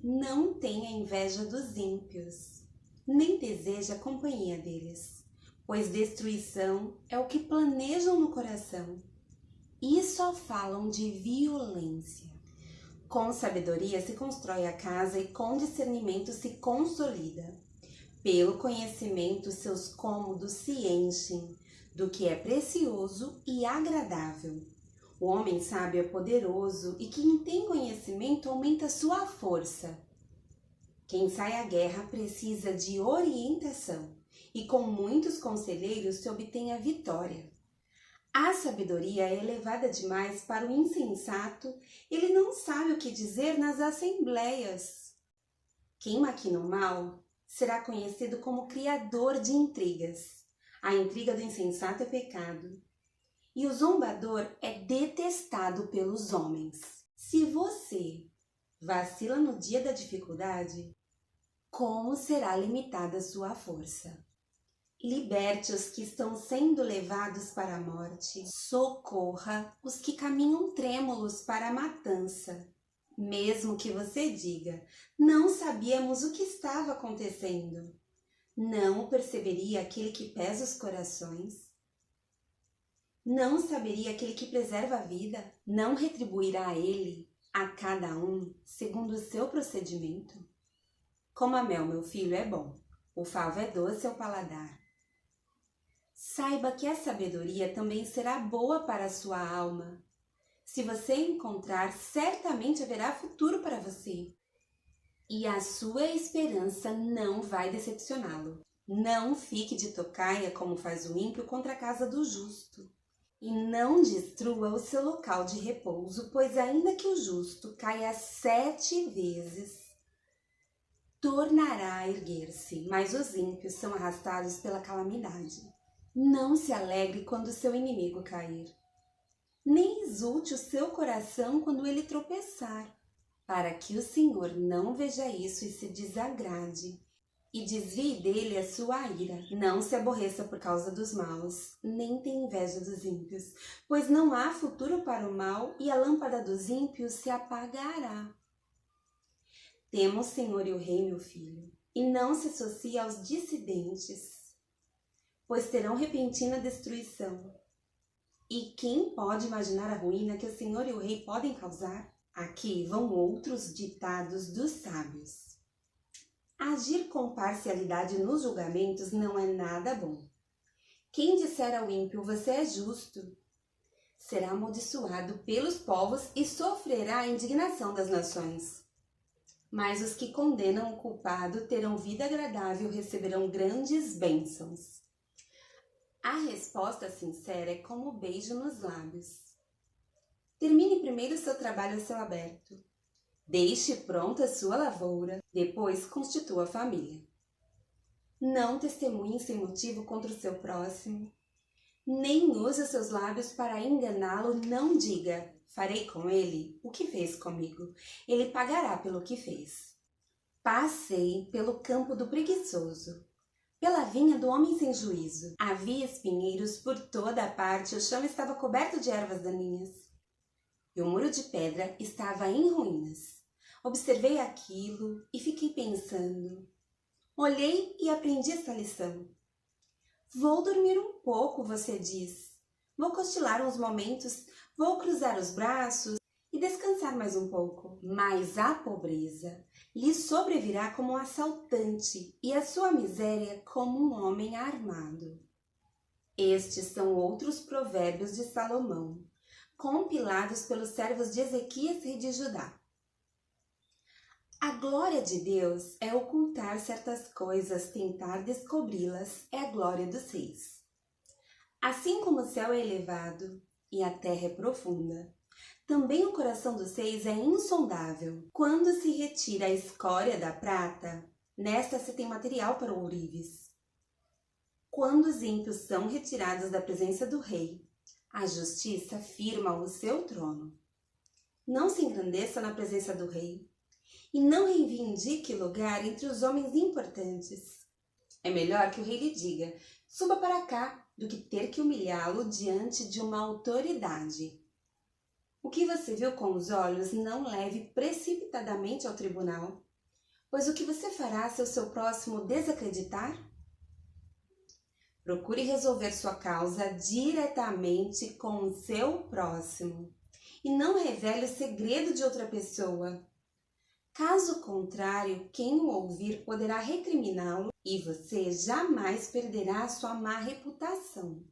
Não tenha inveja dos ímpios, nem deseje a companhia deles, pois destruição é o que planejam no coração e só falam de violência. Com sabedoria se constrói a casa e com discernimento se consolida. Pelo conhecimento seus cômodos se enchem do que é precioso e agradável. O homem sábio é poderoso e quem tem conhecimento aumenta sua força. Quem sai à guerra precisa de orientação e com muitos conselheiros se obtém a vitória. A sabedoria é elevada demais para o insensato, ele não sabe o que dizer nas assembleias. Quem maquina o mal será conhecido como criador de intrigas. A intriga do insensato é pecado. E o zombador é detestado pelos homens. Se você vacila no dia da dificuldade, como será limitada a sua força? Liberte os que estão sendo levados para a morte. Socorra os que caminham trêmulos para a matança. Mesmo que você diga, não sabíamos o que estava acontecendo. Não o perceberia aquele que pesa os corações? Não saberia aquele que preserva a vida? Não retribuirá a ele, a cada um, segundo o seu procedimento? Como a mel, meu filho, é bom, o favo é doce ao paladar. Saiba que a sabedoria também será boa para a sua alma. Se você encontrar, certamente haverá futuro para você. E a sua esperança não vai decepcioná-lo. Não fique de tocaia como faz o ímpio contra a casa do justo. E não destrua o seu local de repouso, pois ainda que o justo caia 7 vezes, tornará a erguer-se, mas os ímpios são arrastados pela calamidade. Não se alegre quando seu inimigo cair, nem exulte o seu coração quando ele tropeçar, para que o Senhor não veja isso e se desagrade, e desvie dele a sua ira. Não se aborreça por causa dos maus, nem tenha inveja dos ímpios, pois não há futuro para o mal e a lâmpada dos ímpios se apagará. Tema o Senhor e o Rei, meu filho, e não se associe aos dissidentes, pois terão repentina destruição. E quem pode imaginar a ruína que o Senhor e o Rei podem causar? Aqui vão outros ditados dos sábios. Agir com parcialidade nos julgamentos não é nada bom. Quem disser ao ímpio, você é justo, será amaldiçoado pelos povos e sofrerá a indignação das nações. Mas os que condenam o culpado terão vida agradável e receberão grandes bênçãos. A resposta sincera é como o beijo nos lábios. Termine primeiro seu trabalho a céu aberto. Deixe pronta a sua lavoura, depois constitua a família. Não testemunhe sem motivo contra o seu próximo, nem use os seus lábios para enganá-lo. Não diga, farei com ele o que fez comigo, ele pagará pelo que fez. Passei pelo campo do preguiçoso, pela vinha do homem sem juízo. Havia espinheiros por toda a parte, o chão estava coberto de ervas daninhas, e o muro de pedra estava em ruínas. Observei aquilo e fiquei pensando. Olhei e aprendi esta lição. Vou dormir um pouco, você diz. Vou cochilar uns momentos, vou cruzar os braços e descansar mais um pouco. Mas a pobreza lhe sobrevirá como um assaltante e a sua miséria como um homem armado. Estes são outros provérbios de Salomão, compilados pelos servos de Ezequias, rei de Judá. A glória de Deus é ocultar certas coisas, tentar descobri-las é a glória dos reis. Assim como o céu é elevado e a terra é profunda, também o coração dos reis é insondável. Quando se retira a escória da prata, nesta se tem material para ourives. Quando os ímpios são retirados da presença do rei, a justiça firma o seu trono. Não se engrandeça na presença do rei e não reivindique lugar entre os homens importantes. É melhor que o rei lhe diga, suba para cá, do que ter que humilhá-lo diante de uma autoridade. O que você viu com os olhos não leve precipitadamente ao tribunal. Pois o que você fará se o seu próximo desacreditar? Procure resolver sua causa diretamente com o seu próximo e não revele o segredo de outra pessoa. Caso contrário, quem o ouvir poderá recriminá-lo e você jamais perderá sua má reputação.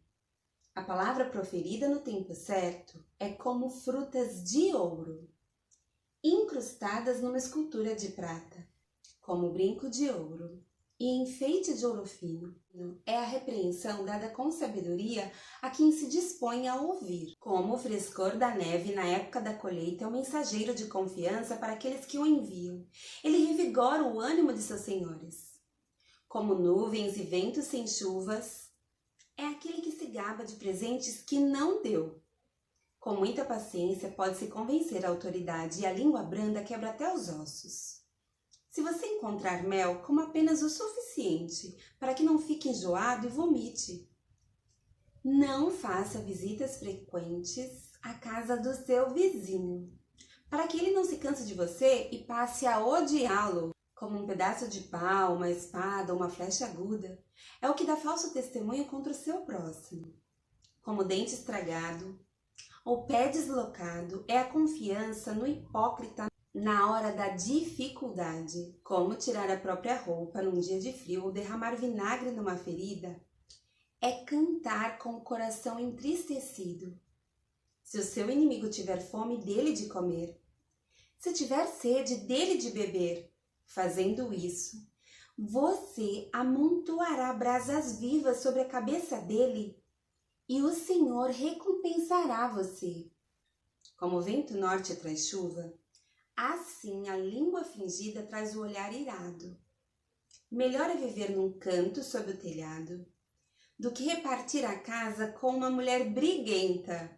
A palavra proferida no tempo certo é como frutas de ouro, incrustadas numa escultura de prata, como brinco de ouro e enfeite de ouro fino. É a repreensão dada com sabedoria a quem se dispõe a ouvir. Como o frescor da neve na época da colheita é um mensageiro de confiança para aqueles que o enviam. Ele revigora o ânimo de seus senhores. Como nuvens e ventos sem chuvas, é aquele que se gaba de presentes que não deu. Com muita paciência pode-se convencer a autoridade e a língua branda quebra até os ossos. Se você encontrar mel, coma apenas o suficiente para que não fique enjoado e vomite. Não faça visitas frequentes à casa do seu vizinho, para que ele não se canse de você e passe a odiá-lo, como um pedaço de pau, uma espada ou uma flecha aguda. É o que dá falso testemunho contra o seu próximo. Como dente estragado ou pé deslocado, é a confiança no hipócrita na hora da dificuldade. Como tirar a própria roupa num dia de frio ou derramar vinagre numa ferida, é cantar com o coração entristecido. Se o seu inimigo tiver fome, dele de comer. Se tiver sede, dele de beber. Fazendo isso, você amontoará brasas vivas sobre a cabeça dele e o Senhor recompensará você. Como o vento norte traz chuva, assim a língua fingida traz o olhar irado. Melhor é viver num canto sob o telhado do que repartir a casa com uma mulher briguenta.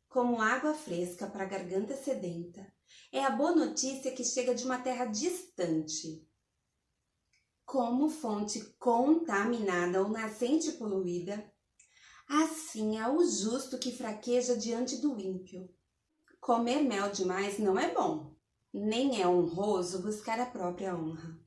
Como água fresca para a garganta sedenta, é a boa notícia que chega de uma terra distante. Como fonte contaminada ou nascente poluída, assim é o justo que fraqueja diante do ímpio. Comer mel demais não é bom, nem é honroso buscar a própria honra.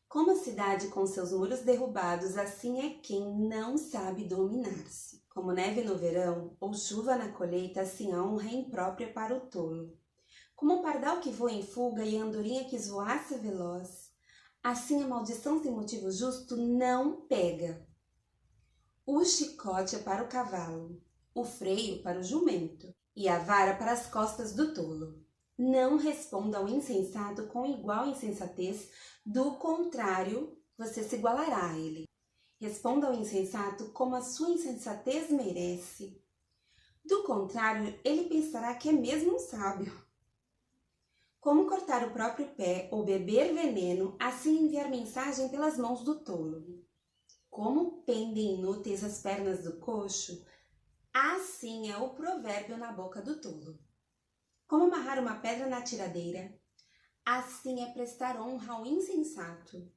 Como a cidade com seus muros derrubados, assim é quem não sabe dominar-se. Como neve no verão ou chuva na colheita, assim a honra é imprópria para o tolo. Como o pardal que voa em fuga e a andorinha que esvoaça veloz, assim a maldição sem motivo justo não pega. O chicote é para o cavalo, o freio para o jumento e a vara para as costas do tolo. Não responda ao insensato com igual insensatez, do contrário, você se igualará a ele. Responda ao insensato como a sua insensatez merece. Do contrário, ele pensará que é mesmo um sábio. Como cortar o próprio pé ou beber veneno, assim enviar mensagem pelas mãos do tolo. Como pendem inúteis as pernas do coxo, assim é o provérbio na boca do tolo. Como amarrar uma pedra na tiradeira, assim é prestar honra ao insensato.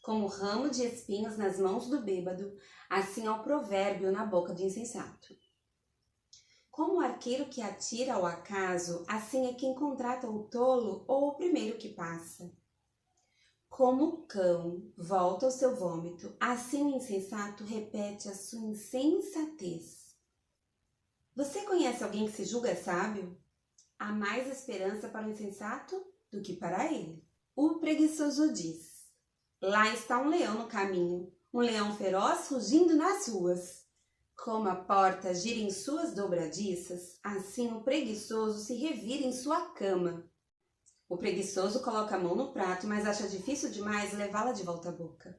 Como ramo de espinhos nas mãos do bêbado, assim é o provérbio na boca do insensato. Como o arqueiro que atira ao acaso, assim é quem contrata o tolo ou o primeiro que passa. Como o cão volta ao seu vômito, assim o insensato repete a sua insensatez. Você conhece alguém que se julga sábio? Há mais esperança para o insensato do que para ele. O preguiçoso diz: lá está um leão no caminho, um leão feroz rugindo nas ruas. Como a porta gira em suas dobradiças, assim o preguiçoso se revira em sua cama. O preguiçoso coloca a mão no prato, mas acha difícil demais levá-la de volta à boca.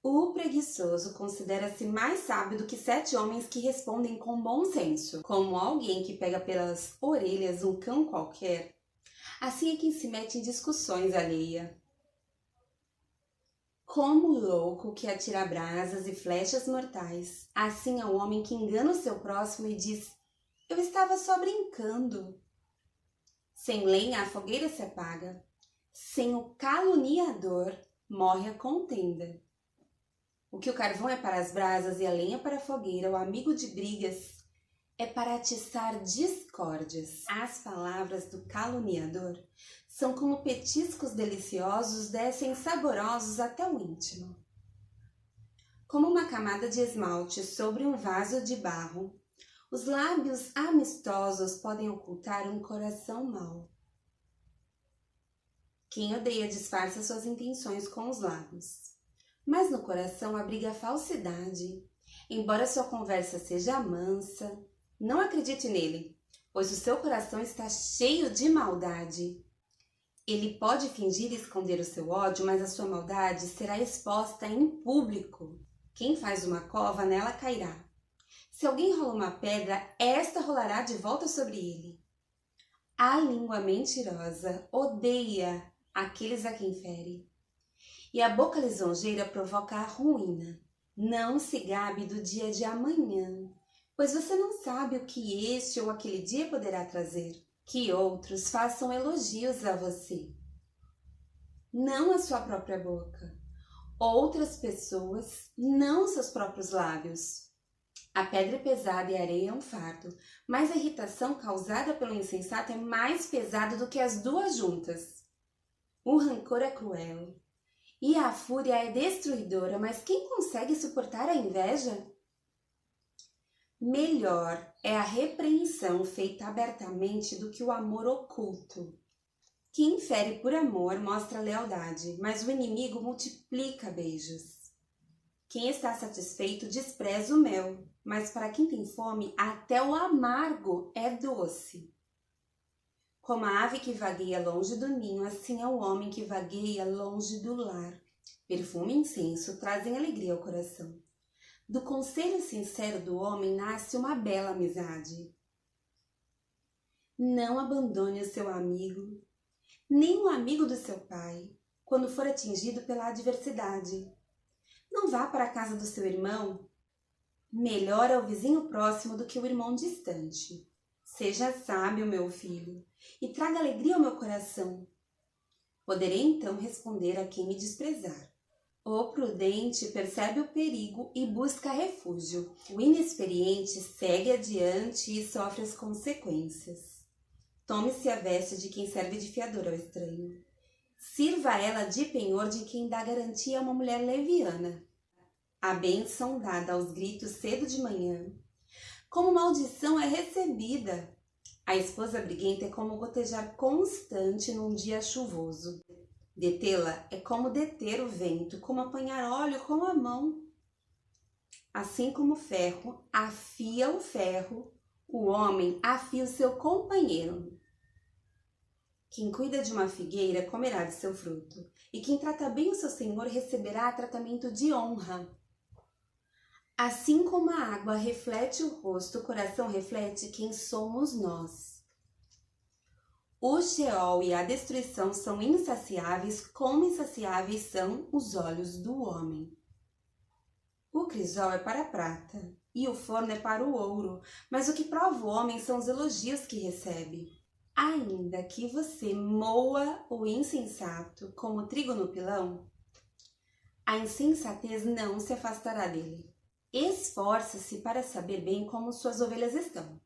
O preguiçoso considera-se mais sábio do que 7 homens que respondem com bom senso. Como alguém que pega pelas orelhas um cão qualquer, assim é quem se mete em discussões alheia. Como o louco que atira brasas e flechas mortais, assim é o homem que engana o seu próximo e diz: eu estava só brincando. Sem lenha a fogueira se apaga, sem o caluniador morre a contenda. O que o carvão é para as brasas e a lenha para a fogueira, o amigo de brigas é para atiçar discórdias. As palavras do caluniador são como petiscos deliciosos, descem saborosos até o íntimo. Como uma camada de esmalte sobre um vaso de barro, os lábios amistosos podem ocultar um coração mau. Quem odeia disfarça suas intenções com os lábios, mas no coração abriga a falsidade. Embora sua conversa seja mansa, não acredite nele, pois o seu coração está cheio de maldade. Ele pode fingir esconder o seu ódio, mas a sua maldade será exposta em público. Quem faz uma cova, nela cairá. Se alguém rola uma pedra, esta rolará de volta sobre ele. A língua mentirosa odeia aqueles a quem fere, e a boca lisonjeira provoca a ruína. Não se gabe do dia de amanhã, pois você não sabe o que este ou aquele dia poderá trazer. Que outros façam elogios a você, não a sua própria boca. Outras pessoas, não seus próprios lábios. A pedra é pesada e a areia é um fardo, mas a irritação causada pelo insensato é mais pesada do que as duas juntas. O rancor é cruel e a fúria é destruidora, mas quem consegue suportar a inveja? Melhor é a repreensão feita abertamente do que o amor oculto. Quem fere por amor mostra lealdade, mas o inimigo multiplica beijos. Quem está satisfeito despreza o mel, mas para quem tem fome, até o amargo é doce. Como a ave que vagueia longe do ninho, assim é o homem que vagueia longe do lar. Perfume e incenso trazem alegria ao coração. Do conselho sincero do homem nasce uma bela amizade. Não abandone o seu amigo, nem o amigo do seu pai, quando for atingido pela adversidade. Não vá para a casa do seu irmão. Melhor é o vizinho próximo do que o irmão distante. Seja sábio, meu filho, e traga alegria ao meu coração. Poderei então responder a quem me desprezar. O prudente percebe o perigo e busca refúgio. O inexperiente segue adiante e sofre as consequências. Tome-se a veste de quem serve de fiador ao estranho. Sirva ela de penhor de quem dá garantia a uma mulher leviana. A bênção dada aos gritos cedo de manhã, como maldição é recebida. A esposa briguenta é como gotejar constante num dia chuvoso. Detê-la é como deter o vento, como apanhar óleo com a mão. Assim como o ferro afia o ferro, o homem afia o seu companheiro. Quem cuida de uma figueira comerá de seu fruto, e quem trata bem o seu senhor receberá tratamento de honra. Assim como a água reflete o rosto, o coração reflete quem somos nós. O Sheol e a destruição são insaciáveis, como insaciáveis são os olhos do homem. O crisol é para a prata, e o forno é para o ouro, mas o que prova o homem são os elogios que recebe. Ainda que você moa o insensato como trigo no pilão, a insensatez não se afastará dele. Esforce-se para saber bem como suas ovelhas estão.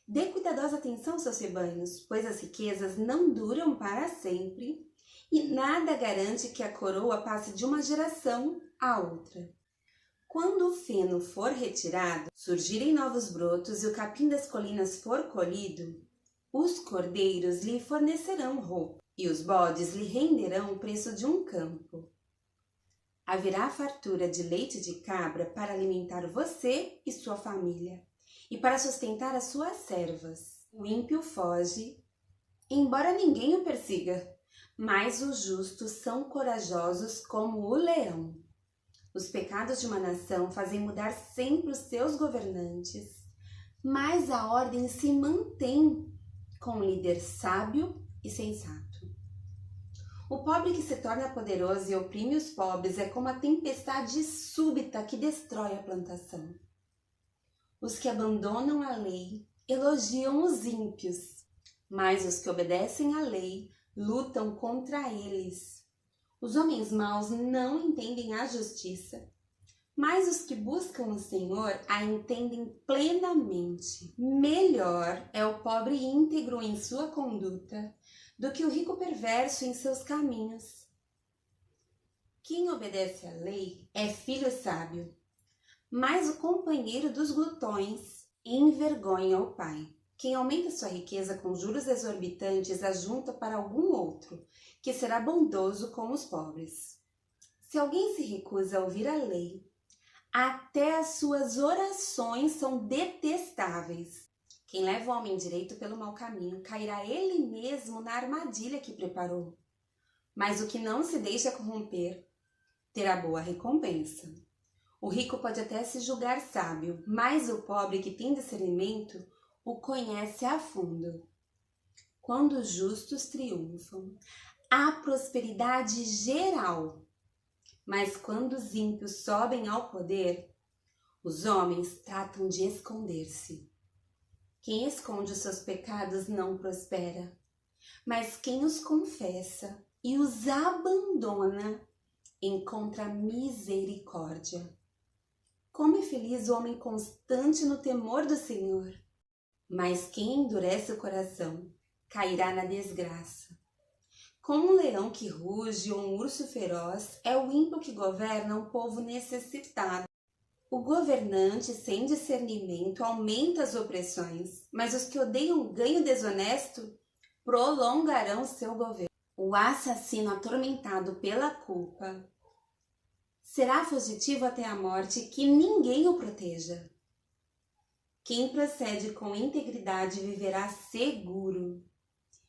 Dê cuidadosa atenção aos seus rebanhos, pois as riquezas não duram para sempre e nada garante que a coroa passe de uma geração a outra. Quando o feno for retirado, surgirem novos brotos e o capim das colinas for colhido, os cordeiros lhe fornecerão roupa e os bodes lhe renderão o preço de um campo. Haverá fartura de leite de cabra para alimentar você e sua família, e para sustentar as suas servas. O ímpio foge, embora ninguém o persiga, mas os justos são corajosos como o leão. Os pecados de uma nação fazem mudar sempre os seus governantes, mas a ordem se mantém com um líder sábio e sensato. O pobre que se torna poderoso e oprime os pobres é como a tempestade súbita que destrói a plantação. Os que abandonam a lei elogiam os ímpios, mas os que obedecem à lei lutam contra eles. Os homens maus não entendem a justiça, Mas os que buscam o Senhor a entendem plenamente. Melhor é o pobre íntegro em sua conduta do que o rico perverso em seus caminhos. Quem obedece à lei é filho sábio, mas o companheiro dos glutões envergonha o pai. Quem aumenta sua riqueza com juros exorbitantes ajunta para algum outro, que será bondoso com os pobres. Se alguém se recusa a ouvir a lei, até as suas orações são detestáveis. Quem leva o homem direito pelo mau caminho, cairá ele mesmo na armadilha que preparou. Mas o que não se deixa corromper, terá boa recompensa. O rico pode até se julgar sábio, mas o pobre que tem discernimento o conhece a fundo. Quando os justos triunfam, há prosperidade geral. Mas quando os ímpios sobem ao poder, os homens tratam de esconder-se. Quem esconde os seus pecados não prospera, mas quem os confessa e os abandona encontra misericórdia. Como é feliz o homem constante no temor do Senhor, mas quem endurece o coração cairá na desgraça. Como um leão que ruge ou um urso feroz, é o ímpio que governa um povo necessitado. O governante sem discernimento aumenta as opressões, mas os que odeiam o ganho desonesto prolongarão seu governo. O assassino atormentado pela culpa será fugitivo até a morte, que ninguém o proteja. Quem procede com integridade viverá seguro,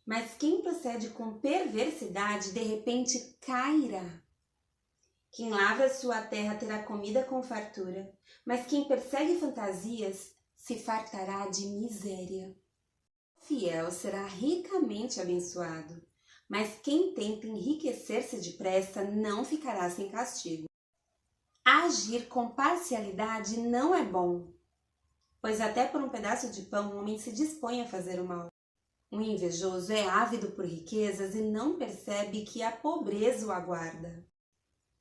mas quem procede com perversidade de repente cairá. Quem lavra sua terra terá comida com fartura, mas quem persegue fantasias se fartará de miséria. O fiel será ricamente abençoado, mas quem tenta enriquecer-se depressa não ficará sem castigo. Agir com parcialidade não é bom, pois até por um pedaço de pão o homem se dispõe a fazer o mal. Um invejoso é ávido por riquezas e não percebe que a pobreza o aguarda.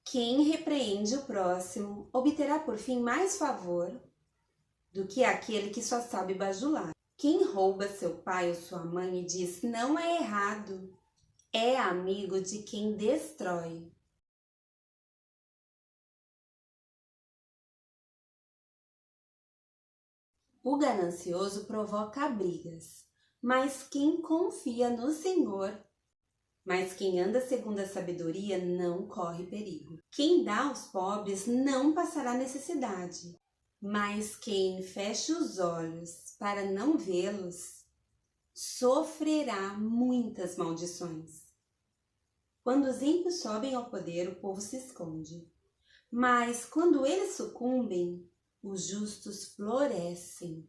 Quem repreende o próximo obterá por fim mais favor do que aquele que só sabe bajular. Quem rouba seu pai ou sua mãe e diz não é errado, é amigo de quem destrói. O ganancioso provoca brigas, mas quem confia no Senhor, mas quem anda segundo a sabedoria não corre perigo. Quem dá aos pobres não passará necessidade, mas quem fecha os olhos para não vê-los, sofrerá muitas maldições. Quando os ímpios sobem ao poder, o povo se esconde, mas quando eles sucumbem, os justos florescem.